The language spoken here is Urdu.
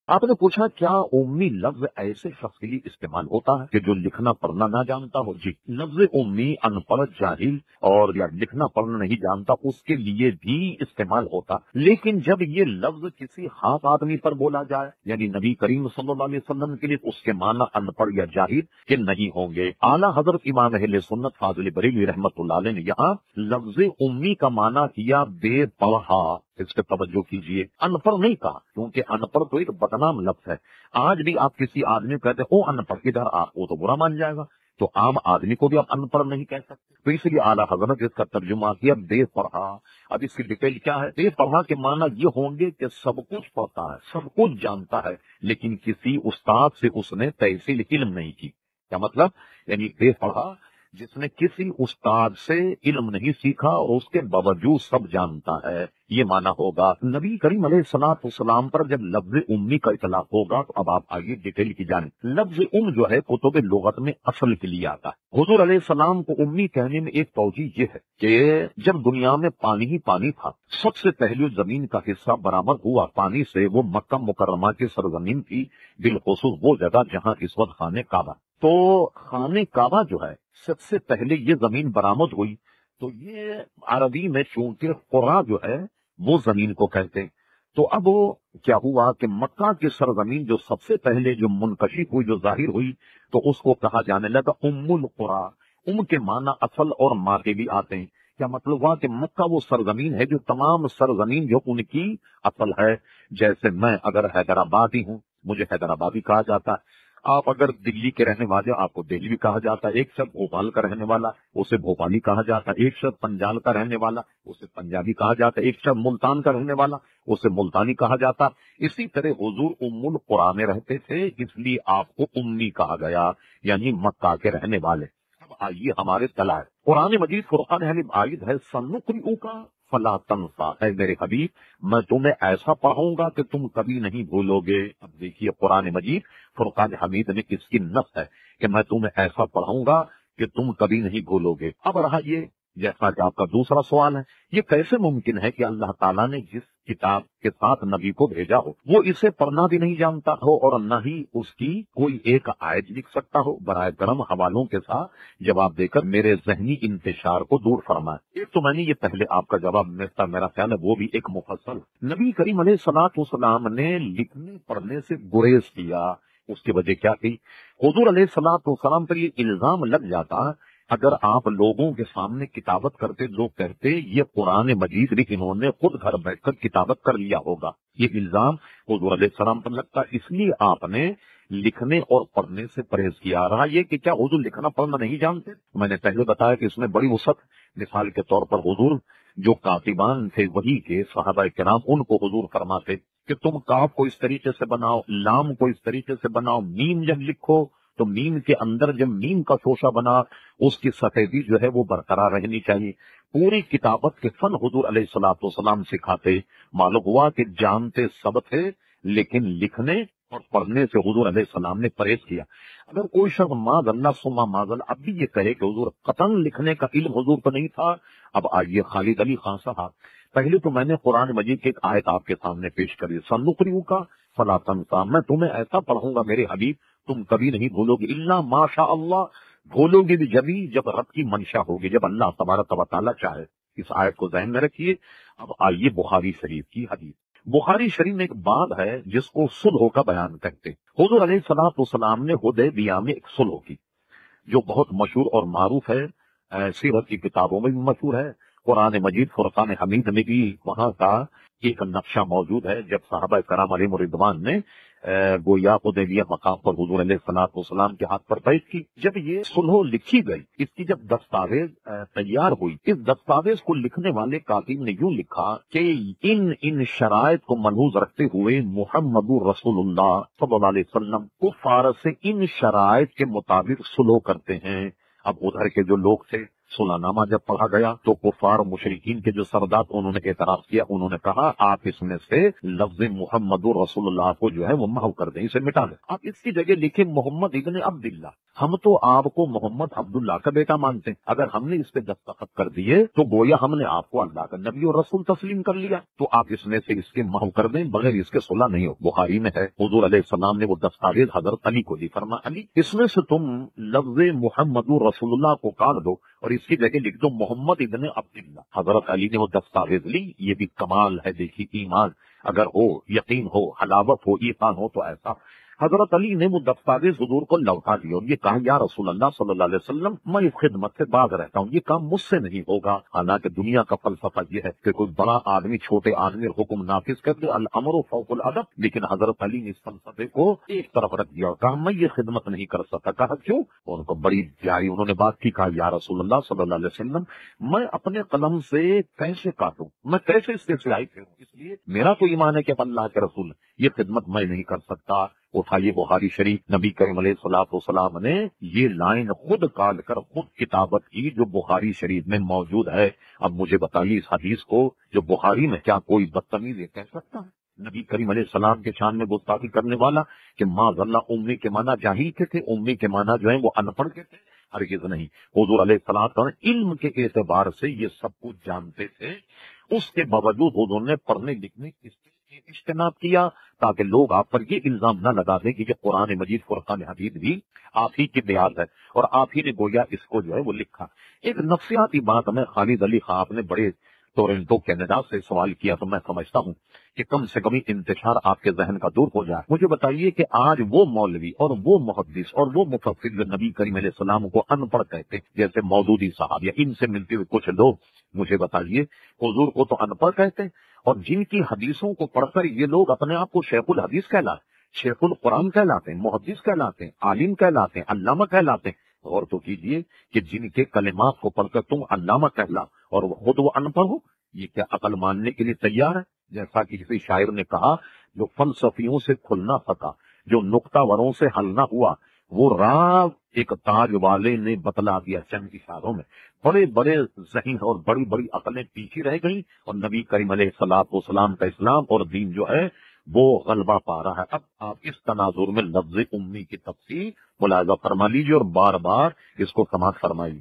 آپ نے پوچھا کیا امی لفظ ایسے شخص کے لیے استعمال ہوتا ہے کہ جو لکھنا پڑھنا نہ جانتا ہو؟ جی، لفظ امی ان پڑھ جاہل اور یا لکھنا پڑھنا نہیں جانتا اس کے لیے بھی استعمال ہوتا، لیکن جب یہ لفظ کسی خاص آدمی پر بولا جائے یعنی نبی کریم صلی اللہ علیہ وسلم کے لیے، تو اس کے معنی ان پڑھ یا جاہل کے نہیں ہوں گے۔ اعلیٰ حضرت امام اہل سنت فاضل بریلوی رحمۃ اللہ علیہ نے یہاں لفظ امی کا معنی کیا بے پڑھا، اس پہ توجہ کیجیے، ان پڑھ نہیں کہا، کیونکہ ان پڑھ تو ایک بدنام لفظ ہے۔ آج بھی آپ کسی آدمی کو کہتے او ان پڑھ ادھر آ، وہ تو برا مان جائے گا، تو عام آدمی کو بھی آپ ان پڑھ نہیں کہہ سکتے، تو اس لیے اعلیٰ حضرت اس کا ترجمہ کیا بے پڑھا۔ اب اس کی ڈیٹیل کیا ہے؟ بے پڑھا کے معنی یہ ہوں گے کہ سب کچھ پڑھتا ہے، سب کچھ جانتا ہے، لیکن کسی استاد سے اس نے تحصیل علم نہیں کی۔ کیا مطلب؟ یعنی بے پڑھا جس نے کسی استاد سے علم نہیں سیکھا اور اس کے باوجود سب جانتا ہے، یہ معنی ہوگا۔ نبی کریم علیہ الصلوۃ والسلام پر جب لفظ امی کا اطلاق ہوگا تو اب آپ آئیے ڈیٹیل کی جانیں۔ لفظ جو ہے کتب لغت میں اصل کے لیے آتا ہے۔ حضور علیہ السلام کو امی کہنے میں ایک توجہ یہ ہے کہ جب دنیا میں پانی ہی پانی تھا، سب سے پہلے زمین کا حصہ برآمد ہوا پانی سے، وہ مکہ مکرمہ کی سرزمین تھی، بالخصوص وہ جگہ جہاں اس وقت خانہ کعبہ۔ تو خانہ کعبہ جو ہے سب سے پہلے یہ زمین برآمد ہوئی، تو یہ عربی میں چونکہ قرا جو ہے وہ زمین کو کہتے ہیں، تو اب کیا ہوا کہ مکہ کی سرزمین جو سب سے پہلے جو منکشف ہوئی، جو ظاہر ہوئی، تو اس کو کہا جانے لگا ام القرا۔ ام کے معنی اصل اور ماضی بھی آتے ہیں۔ کیا مطلب ہوا کہ مکہ وہ سرزمین ہے جو تمام سرزمین جو ان کی اصل ہے۔ جیسے میں اگر حیدرآبادی ہوں، مجھے حیدرآبادی کہا جاتا ہے، آپ اگر دلی کے رہنے والے آپ کو دہلی بھی کہا جاتا ہے، ایک شخص بھوپال کا رہنے والا اسے بھوپالی کہا جاتا ہے، ایک شخص پنجاب کا رہنے والا اسے پنجابی کہا جاتا ہے، ایک شخص ملتان کا رہنے والا اسے ملتانی کہا جاتا۔ اسی طرح حضور ام القرا میں رہتے تھے، اس لیے آپ کو امی کہا گیا، یعنی مکہ کے رہنے والے۔ اب آئیے ہمارے تلائے قرآن مجید فرقان حمید عائد ہے سنقرئک فلا تنسا، اے میرے حبیب میں تمہیں ایسا پڑھاؤں گا کہ تم کبھی نہیں بھولو گے۔ اب دیکھیے قرآن مجید فرقان حمید میں کس کی نص ہے کہ میں تمہیں ایسا پڑھاؤں گا کہ تم کبھی نہیں بھولو گے۔ اب رہا یہ جیسا کہ آپ کا دوسرا سوال ہے، یہ کیسے ممکن ہے کہ اللہ تعالیٰ نے جس کتاب کے ساتھ نبی کو بھیجا ہو وہ اسے پڑھنا بھی نہیں جانتا ہو اور نہ ہی اس کی کوئی ایک آیت لکھ سکتا ہو؟ برائے کرم حوالوں کے ساتھ جواب دے کر میرے ذہنی انتشار کو دور فرمائے۔ ایک تو میں نے یہ پہلے آپ کا جواب میرا خیال ہے وہ بھی ایک مفصل۔ نبی کریم علیہ الصلوۃ والسلام نے لکھنے پڑھنے سے گریز کیا، اس کی وجہ کیا تھی؟ حضور علیہ الصلوۃ والسلام پر یہ الزام لگ جاتا اگر آپ لوگوں کے سامنے کتابت کرتے، لوگ کہتے یہ قرآن مجید بھی انہوں نے خود گھر بیٹھ کر کتابت کر لیا ہوگا، یہ الزام حضور علیہ السلام پر لگتا، اس لیے آپ نے لکھنے اور پڑھنے سے پرہیز کیا۔ رہا یہ کہ کیا حضور لکھنا پڑھنا نہیں جانتے؟ میں نے پہلے بتایا کہ اس میں بڑی وسعت، مثال کے طور پر حضور جو کاتبان تھے وہی کے صحابہ کرام، ان کو حضور فرماتے کہ تم کاف کو اس طریقے سے بناؤ، لام کو اس طریقے سے بناؤ، میم جب لکھو تو میم کے اندر جب میم کا شوشہ بنا اس کی سفیدی جو ہے وہ برقرار رہنی چاہیے۔ پوری کتابت کے فن حضور علیہ الصلوۃ والسلام سکھاتے۔ معلوم ہوا کہ جانتے سب تھے لیکن لکھنے اور پڑھنے سے حضور علیہ السلام نے پرہیز کیا۔ اگر کوئی شخص معاذ اللہ ثم معاذ اللہ اب بھی یہ کہے کہ حضور قطعاً لکھنے کا علم حضور کو نہیں تھا، اب آئیے خالد علی خان صاحب، پہلے تو میں نے قرآن مجید کی ایک آیت آپ کے سامنے پیش کری، سنقرئک فلا تنسا، میں تمہیں ایسا پڑھوں گا میرے حبیب تم کبھی نہیں بھولو گے، الا ماشاء اللہ، بھولو گے بھی جبھی جب رب کی منشا ہوگی، جب اللہ تبارک و تعالیٰ چاہے۔ اس آیت کو ذہن میں رکھیے۔ اب آئیے بخاری شریف کی حدیث۔ بخاری شریف میں ایک بات ہے جس کو صلح کا بیان کہتے ہیں۔ حضور علیہ الصلوۃ والسلام نے حدیبیہ میں ایک صلح کی جو بہت مشہور اور معروف ہے، سیرت کی کتابوں میں بھی مشہور ہے، قرآن مجید فرقان حمید میں بھی وہاں کا ایک نقشہ موجود ہے۔ جب صحابہ کرام علیہم رضوان نے گویا حدیبیہ مقام پر حضور علیہ الصلوۃ والسلام کے ہاتھ پر بیعت کی، جب یہ صلح لکھی گئی، اس کی جب دستاویز تیار ہوئی، اس دستاویز کو لکھنے والے کاتب نے یوں لکھا کہ ان شرائط کو ملحوظ رکھتے ہوئے محمد رسول اللہ صلی اللہ علیہ وسلم کفار سے ان شرائط کے مطابق صلح کرتے ہیں۔ اب ادھر کے جو لوگ تھے، صلح نامہ جب پڑھا گیا تو کفار مشرکین کے جو سردار انہوں نے اعتراض کیا، انہوں نے کہا آپ اس میں سے لفظ محمد رسول اللہ کو جو ہے وہ محو کر دیں، اسے مٹا دیں، آپ اس کی جگہ لکھیں محمد ابن عبداللہ۔ ہم تو آپ کو محمد عبداللہ کا بیٹا مانتے ہیں، اگر ہم نے اس پہ دستخط کر دیے تو گویا ہم نے آپ کو اللہ کا نبی اور رسول تسلیم کر لیا، تو آپ اس میں سے اس کے محو کر دیں، بغیر اس کے صلح نہیں ہو۔ بخاری میں ہے حضور علیہ السلام نے وہ دستاویز حضرت علی کو دی، فرما علی اس میں سے تم لفظ محمد رسول اللہ کو کاٹ دو اور اس کی جگہ لکھ دو محمد ابن عبداللہ۔ حضرت علی نے وہ دستاویز لی، یہ بھی کمال ہے، دیکھی ایمان اگر ہو، یقین ہو، حلاوت ہو، ایمان ہو تو ایسا۔ حضرت علی نے وہ دستاویز حضور کو لوٹا دیا اور یہ کہا یا رسول اللہ صلی اللہ علیہ وسلم میں اس خدمت سے باز رہتا ہوں، یہ کام مجھ سے نہیں ہوگا۔ حالانکہ دنیا کا فلسفہ یہ ہے کہ کوئی بڑا آدمی چھوٹے آدمی حکم نافذ کر دے، الامر فوق الادب، لیکن حضرت علی نے اس فلسفے کو ایک طرف رکھ دیا اور کہا میں یہ خدمت نہیں کر سکتا۔ کہا کیوں؟ ان کو بڑی پیاری انہوں نے بات کی، کہا یا رسول اللہ صلی اللہ علیہ وسلم میں اپنے قلم سے کیسے کاٹوں، میں کیسے اس سے سلائی پھیروں، اس لیے میرا تو ایمان ہے کہ اللہ کے رسول یہ خدمت میں نہیں کر سکتا۔ اٹھائیے بخاری شریف، نبی کریم علیہ الصلوۃ والسلام نے یہ لائن خود کال کر خود کتابت کی جو بخاری شریف میں موجود ہے۔ اب مجھے بتائیے اس حدیث کو جو بخاری میں کیا کوئی بدتمیز یہ کہہ سکتا ہے؟ نبی کریم علیہ السلام کے شان میں گستاخی کرنے والا کہ معاذ اللہ امی کے معنی جاہل کے تھے، امی کے معنی جو ہیں وہ ان پڑھ کے تھے، ہرگز نہیں۔ حضور علیہ السلام علم کے اعتبار سے یہ سب کچھ جانتے تھے، اس کے باوجود حضور نے پڑھنے لکھنے کی اجتناب کیا تاکہ لوگ آپ پر یہ الزام نہ لگا دیں کہ یہ قرآن مجید فرقان حدید بھی آپ ہی کی بیان ہے اور آپ ہی نے گویا اس کو جو ہے وہ لکھا۔ ایک نفسیاتی بات میں خالد علی خان آپ نے بڑے ٹورنٹو کینیڈا سے سوال کیا تو میں سمجھتا ہوں کہ کم سے کم انتشار آپ کے ذہن کا دور ہو جائے۔ مجھے بتائیے کہ آج وہ مولوی اور وہ محدث اور وہ مفسر جو نبی کریم علیہ السلام کو ان پڑھ کہتے جیسے مودودی صاحب یا ان سے ملتے ہوئے کچھ لوگ، مجھے بتائیے حضور کو تو ان پڑھ کہتے ہیں اور جن کی حدیثوں کو پڑھ کر یہ لوگ اپنے آپ کو شیخ الحدیث کہلاتے، شیخ القرآن کہلاتے ہیں، محدث کہلاتے ہیں، عالم کہلاتے ہیں، علامہ کہلاتے ہیں۔ غور تو کیجئے کہ جن کے کلمات کو پڑھ کر تم علامہ کہلا اور خود وہ ان پڑھ ہو، یہ کیا عقل ماننے کے لیے تیار ہے؟ جیسا کہ کسی شاعر نے کہا جو فلسفیوں سے کھل نہ سکا، جو نقطہ وروں سے حل نہ ہوا، وہ راہ ایک تاج والے نے بتلا دیا چند اشاروں میں۔ بڑے بڑے ذہین اور بڑی بڑی عقلیں پیچھے رہ گئیں اور نبی کریم علیہ الصلوۃ والسلام کا اسلام اور دین جو ہے وہ غلبہ پا رہا ہے۔ اب آپ اس تناظر میں لفظ امی کی تفسیر ملاحظہ فرما لیجیے اور بار بار اس کو سماعت فرمائیے۔